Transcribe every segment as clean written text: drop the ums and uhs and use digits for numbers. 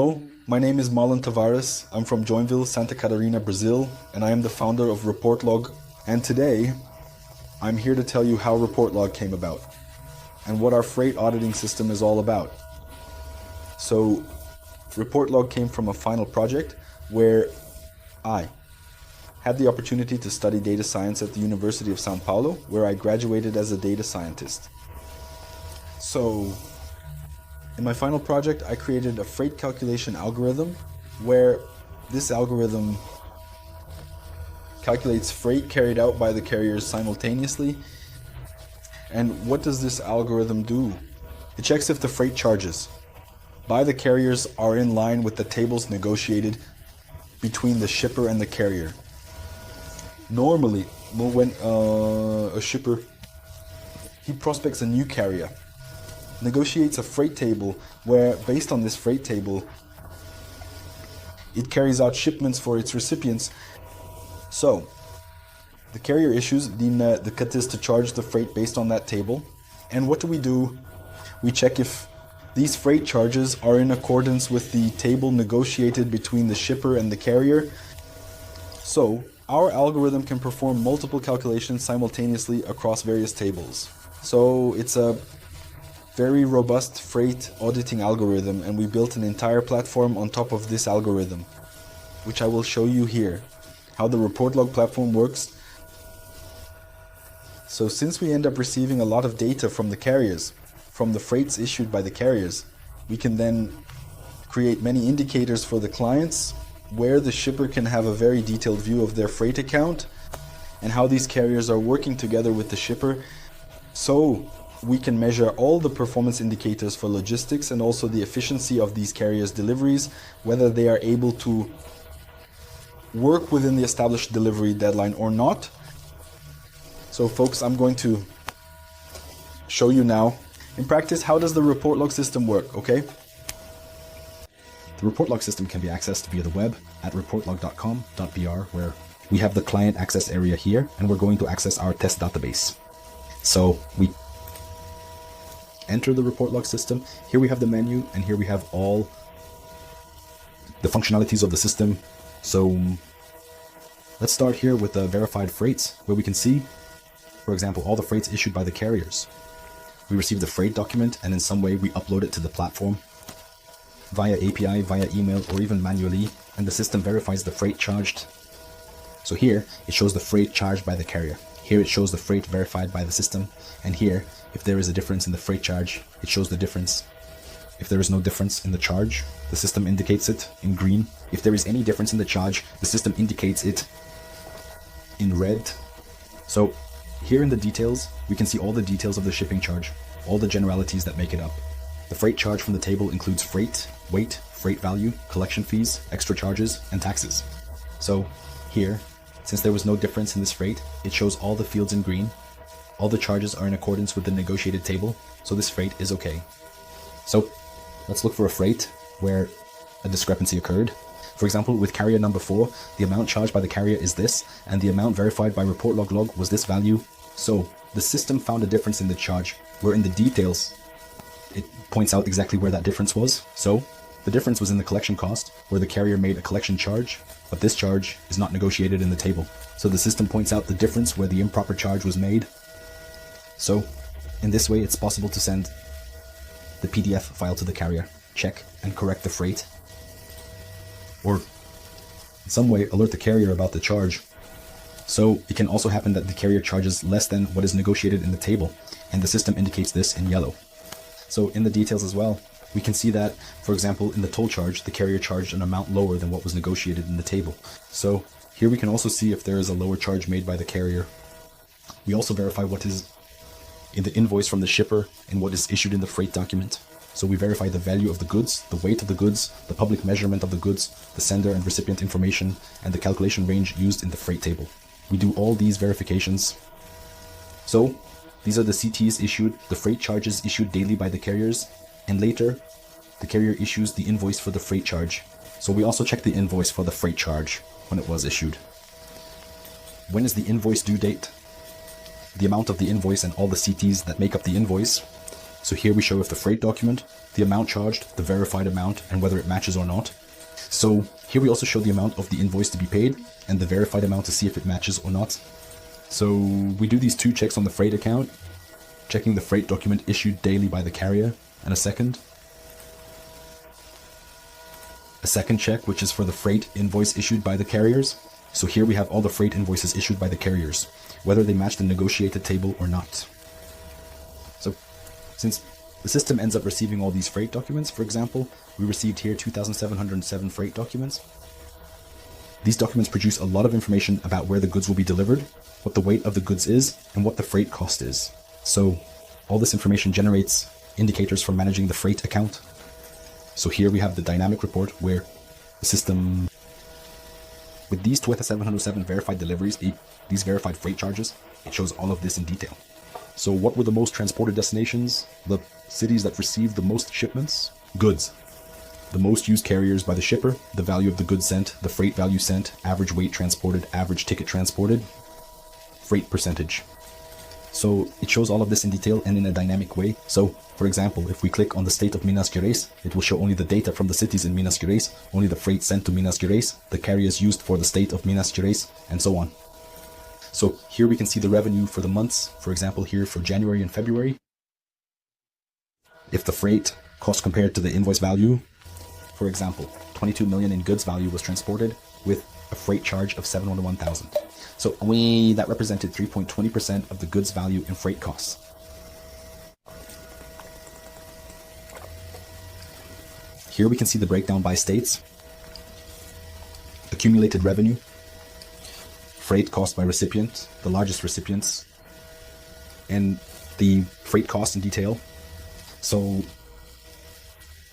Hello, my name is Marlon Tavares. I'm from Joinville, Santa Catarina, Brazil, and I am the founder of ReportLog. And today, I'm here to tell you how ReportLog came about and what our freight auditing system is all about. So, ReportLog came from a final project where I had the opportunity to study data science at the University of São Paulo, where I graduated as a data scientist. So, in my final project, I created a freight calculation algorithm where this algorithm calculates freight carried out by the carriers simultaneously. And what does this algorithm do? It checks if the freight charges by the carriers are in line with the tables negotiated between the shipper and the carrier. Normally, when a shipper, he prospects a new carrier, negotiates a freight table where, based on this freight table, it carries out shipments for its recipients. So, the carrier issues the cut is to charge the freight based on that table. And what do? We check if these freight charges are in accordance with the table negotiated between the shipper and the carrier. So, our algorithm can perform multiple calculations simultaneously across various tables. So, it's a very robust freight auditing algorithm, and we built an entire platform on top of this algorithm, which I will show you here, how the ReportLog platform works. So since we end up receiving a lot of data from the carriers, from the freights issued by the carriers, we can then create many indicators for the clients where the shipper can have a very detailed view of their freight account and how these carriers are working together with the shipper. So we can measure all the performance indicators for logistics and also the efficiency of these carriers' deliveries, whether they are able to work within the established delivery deadline or not. So folks, I'm going to show you now in practice how does the ReportLog system work, okay? The ReportLog system can be accessed via the web at reportlog.com.br, where we have the client access area here, and we're going to access our test database. So we enter the ReportLog system. Here we have the menu, and here we have all the functionalities of the system. So let's start here with the verified freights, where we can see, for example, all the freights issued by the carriers. We receive the freight document, and in some way we upload it to the platform via API, via email, or even manually, and the system verifies the freight charged. So here it shows the freight charged by the carrier. Here it shows the freight verified by the system, and here, if there is a difference in the freight charge, it shows the difference. If there is no difference in the charge, the system indicates it in green. If there is any difference in the charge, the system indicates it in red. So here in the details, we can see all the details of the shipping charge, all the generalities that make it up. The freight charge from the table includes freight, weight, freight value, collection fees, extra charges, and taxes. So here, since there was no difference in this freight, it shows all the fields in green. All the charges are in accordance with the negotiated table, so this freight is okay. So let's look for a freight where a discrepancy occurred. For example, with carrier number 4, the amount charged by the carrier is this, and the amount verified by ReportLog log was this value. So the system found a difference in the charge, where in the details, it points out exactly where that difference was. So the difference was in the collection cost, where the carrier made a collection charge, but this charge is not negotiated in the table. So the system points out the difference where the improper charge was made. So in this way, it's possible to send the PDF file to the carrier, check and correct the freight, or in some way alert the carrier about the charge. So it can also happen that the carrier charges less than what is negotiated in the table, and the system indicates this in yellow. So in the details as well, we can see that, for example, in the toll charge, the carrier charged an amount lower than what was negotiated in the table. So here we can also see if there is a lower charge made by the carrier. We also verify what is in the invoice from the shipper and what is issued in the freight document. So we verify the value of the goods, the weight of the goods, the public measurement of the goods, the sender and recipient information, and the calculation range used in the freight table. We do all these verifications. So these are the CTs issued, the freight charges issued daily by the carriers, and later the carrier issues the invoice for the freight charge. So we also check the invoice for the freight charge when it was issued. When is the invoice due date? The amount of the invoice and all the CTs that make up the invoice So here we show if the freight document, the amount charged, the verified amount, and whether it matches or not. So here we also show the amount of the invoice to be paid and the verified amount to see if it matches or not. So we do these 2 checks on the freight account, checking the freight document issued daily by the carrier, and a second check, which is for the freight invoice issued by the carriers. So here we have all the freight invoices issued by the carriers, whether they match the negotiated table or not. So since the system ends up receiving all these freight documents, for example, we received here 2,707 freight documents. These documents produce a lot of information about where the goods will be delivered, what the weight of the goods is, and what the freight cost is. So all this information generates indicators for managing the freight account. So here we have the dynamic report where the system, with these 2,707 verified deliveries, these verified freight charges, it shows all of this in detail. So what were the most transported destinations? The cities that received the most shipments? Goods. The most used carriers by the shipper, the value of the goods sent, the freight value sent, average weight transported, average ticket transported, freight percentage. So it shows all of this in detail and in a dynamic way. So, for example, if we click on the state of Minas Gerais, it will show only the data from the cities in Minas Gerais, only the freight sent to Minas Gerais, the carriers used for the state of Minas Gerais, and so on. So here we can see the revenue for the months, for example here for January and February. If the freight cost compared to the invoice value, for example, 22 million in goods value was transported with a freight charge of 701,000. So that represented 3.20% of the goods value in freight costs. Here we can see the breakdown by states. Accumulated revenue, freight cost by recipient, the largest recipients, and the freight cost in detail. So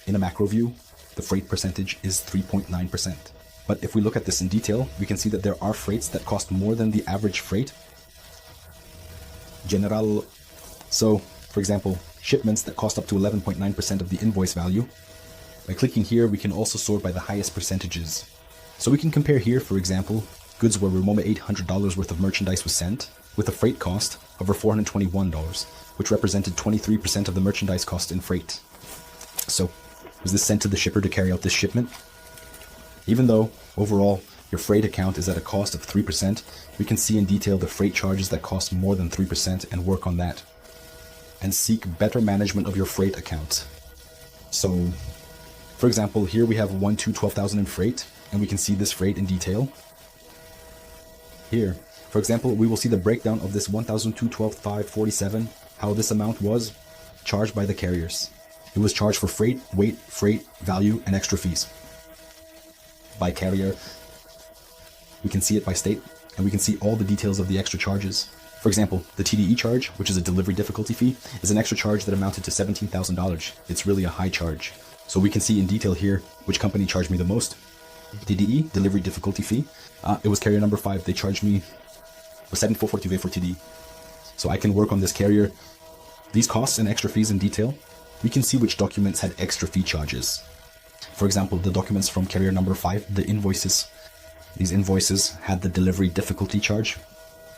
in a macro view, the freight percentage is 3.9%. But if we look at this in detail, we can see that there are freights that cost more than the average freight. General, so for example, shipments that cost up to 11.9% of the invoice value. By clicking here, we can also sort by the highest percentages. So we can compare here, for example, goods where over $800 worth of merchandise was sent, with a freight cost of over $421, which represented 23% of the merchandise cost in freight. So was this sent to the shipper to carry out this shipment? Even though, overall, your freight account is at a cost of 3%, we can see in detail the freight charges that cost more than 3% and work on that. And seek better management of your freight account. So, for example, here we have 12,000 in freight, and we can see this freight in detail. Here, for example, we will see the breakdown of this 1,212,547, how this amount was charged by the carriers. It was charged for freight, weight, freight, value, and extra fees. By carrier, we can see it by state, and we can see all the details of the extra charges. For example, the TDE charge, which is a delivery difficulty fee, is an extra charge that amounted to $17,000. It's really a high charge. So we can see in detail here which company charged me the most. TDE, delivery difficulty fee, it was carrier number 5. They charged me 7,440 for TDE. So I can work on this carrier, these costs and extra fees in detail. We can see which documents had extra fee charges. For example, the documents from carrier number 5, the invoices. These invoices had the delivery difficulty charge.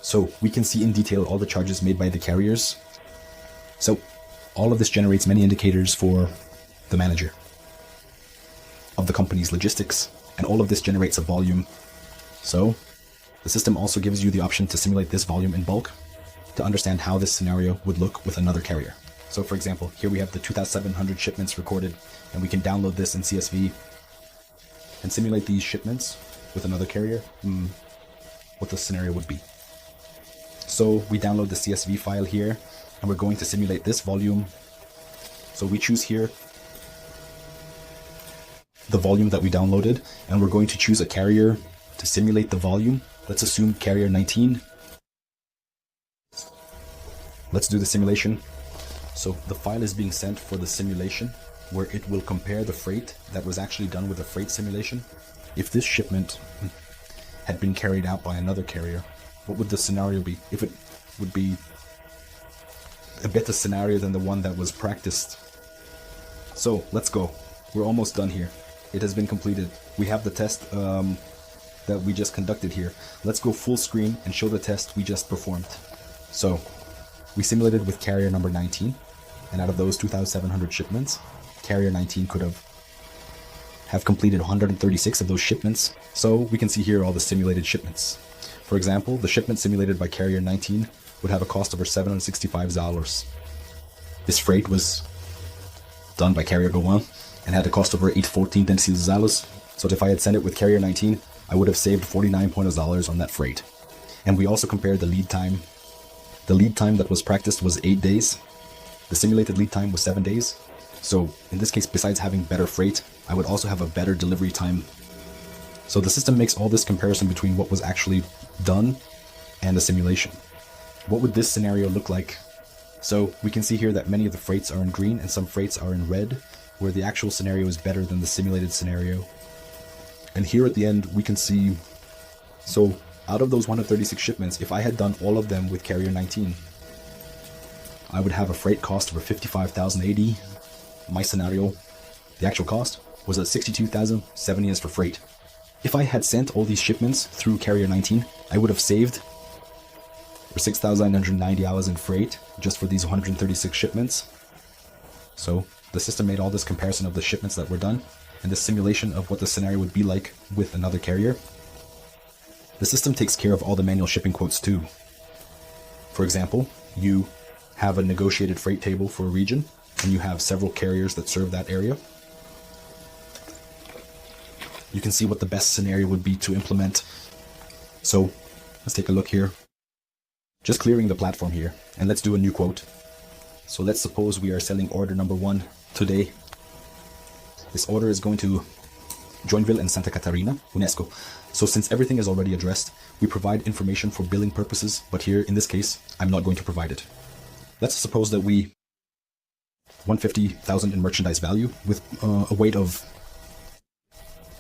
So we can see in detail all the charges made by the carriers. So all of this generates many indicators for the manager of the company's logistics, and all of this generates a volume. So the system also gives you the option to simulate this volume in bulk to understand how this scenario would look with another carrier. So for example, here we have the 2,700 shipments recorded, and we can download this in CSV and simulate these shipments with another carrier, what the scenario would be. So we download the CSV file here, and we're going to simulate this volume. So we choose here the volume that we downloaded, and we're going to choose a carrier to simulate the volume. Let's assume carrier 19. Let's do the simulation. So the file is being sent for the simulation, where it will compare the freight that was actually done with a freight simulation. If this shipment had been carried out by another carrier, what would the scenario be? If it would be a better scenario than the one that was practiced. So let's go. We're almost done here. It has been completed. We have the test that we just conducted here. Let's go full screen and show the test we just performed. So we simulated with carrier number 19. And out of those 2,700 shipments, Carrier 19 could have completed 136 of those shipments. So we can see here all the simulated shipments. For example, the shipment simulated by Carrier 19 would have a cost over $765. This freight was done by Carrier Go 1 and had a cost over $814. So if I had sent it with Carrier 19, I would have saved $49 on that freight. And we also compared the lead time. The lead time that was practiced was 8 days. The simulated lead time was 7 days. So in this case, besides having better freight, I would also have a better delivery time. So the system makes all this comparison between what was actually done and the simulation. What would this scenario look like? So we can see here that many of the freights are in green and some freights are in red, where the actual scenario is better than the simulated scenario. And here at the end, we can see, so out of those 136 shipments, if I had done all of them with Carrier 19, I would have a freight cost of $55,080. My scenario, the actual cost, was at $62,070 as for freight. If I had sent all these shipments through Carrier 19, I would have saved for 6,990 hours in freight just for these 136 shipments. So the system made all this comparison of the shipments that were done and the simulation of what the scenario would be like with another carrier. The system takes care of all the manual shipping quotes too. For example, you have a negotiated freight table for a region and you have several carriers that serve that area. You can see what the best scenario would be to implement. So let's take a look here. Just clearing the platform here, and let's do a new quote. So let's suppose we are selling order number 1 today. This order is going to Joinville and Santa Catarina, UNESCO. So since everything is already addressed, we provide information for billing purposes, but here in this case, I'm not going to provide it. Let's suppose that we 150,000 in merchandise value with a weight of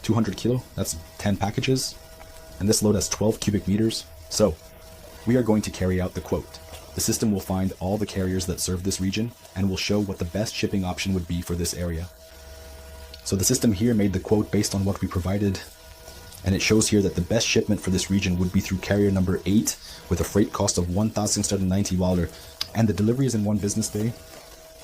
200 kilo, that's 10 packages, and this load has 12 cubic meters. So we are going to carry out the quote. The system will find all the carriers that serve this region and will show what the best shipping option would be for this area. So the system here made the quote based on what we provided, and it shows here that the best shipment for this region would be through carrier number 8 with a freight cost of $1,690, and the delivery is in 1 business day.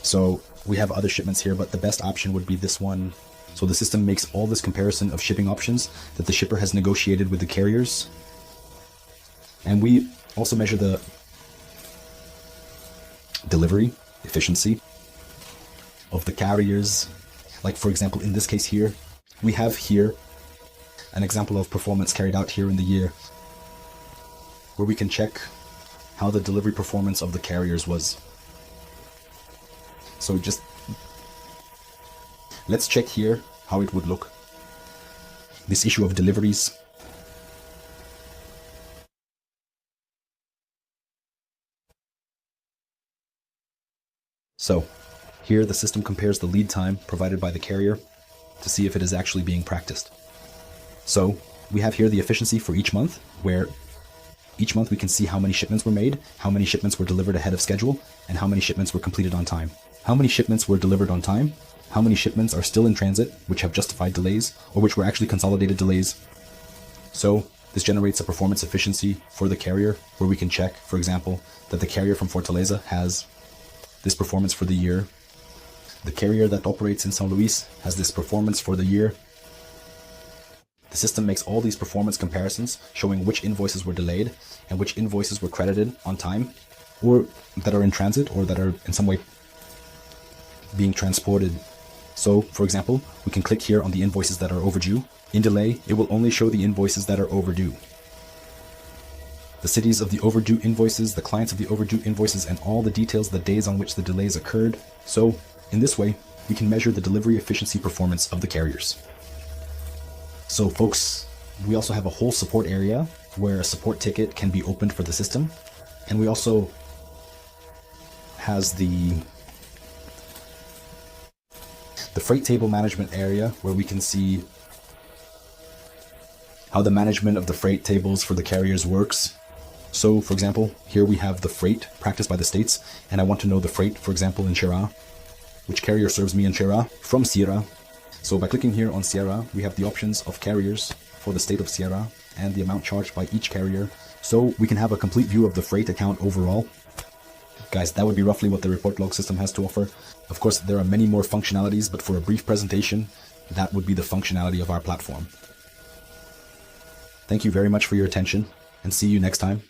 So we have other shipments here, but the best option would be this one. So the system makes all this comparison of shipping options that the shipper has negotiated with the carriers. And we also measure the delivery efficiency of the carriers. Like for example, in this case here, we have here an example of performance carried out here in the year, where we can check how the delivery performance of the carriers was. So just let's check here how it would look. This issue of deliveries. So here the system compares the lead time provided by the carrier to see if it is actually being practiced. So we have here the efficiency for each month, where each month we can see how many shipments were made, how many shipments were delivered ahead of schedule, and how many shipments were completed on time. How many shipments were delivered on time, how many shipments are still in transit, which have justified delays, or which were actually consolidated delays. So this generates a performance efficiency for the carrier, where we can check, for example, that the carrier from Fortaleza has this performance for the year. The carrier that operates in São Luís has this performance for the year. The system makes all these performance comparisons, showing which invoices were delayed and which invoices were credited on time, or that are in transit, or that are in some way being transported. So, for example, we can click here on the invoices that are overdue. In delay, it will only show the invoices that are overdue. The cities of the overdue invoices, the clients of the overdue invoices, and all the details, the days on which the delays occurred. So, in this way, we can measure the delivery efficiency performance of the carriers. So folks, we also have a whole support area where a support ticket can be opened for the system. And we also has the freight table management area, where we can see how the management of the freight tables for the carriers works. So for example, here we have the freight practiced by the states, and I want to know the freight, for example, in Ceará. Which carrier serves me in Ceará? From Ceará. So by clicking here on Ceará, we have the options of carriers for the state of Ceará and the amount charged by each carrier. So we can have a complete view of the freight account overall. Guys, that would be roughly what the ReportLog system has to offer. Of course, there are many more functionalities, but for a brief presentation, that would be the functionality of our platform. Thank you very much for your attention, and see you next time.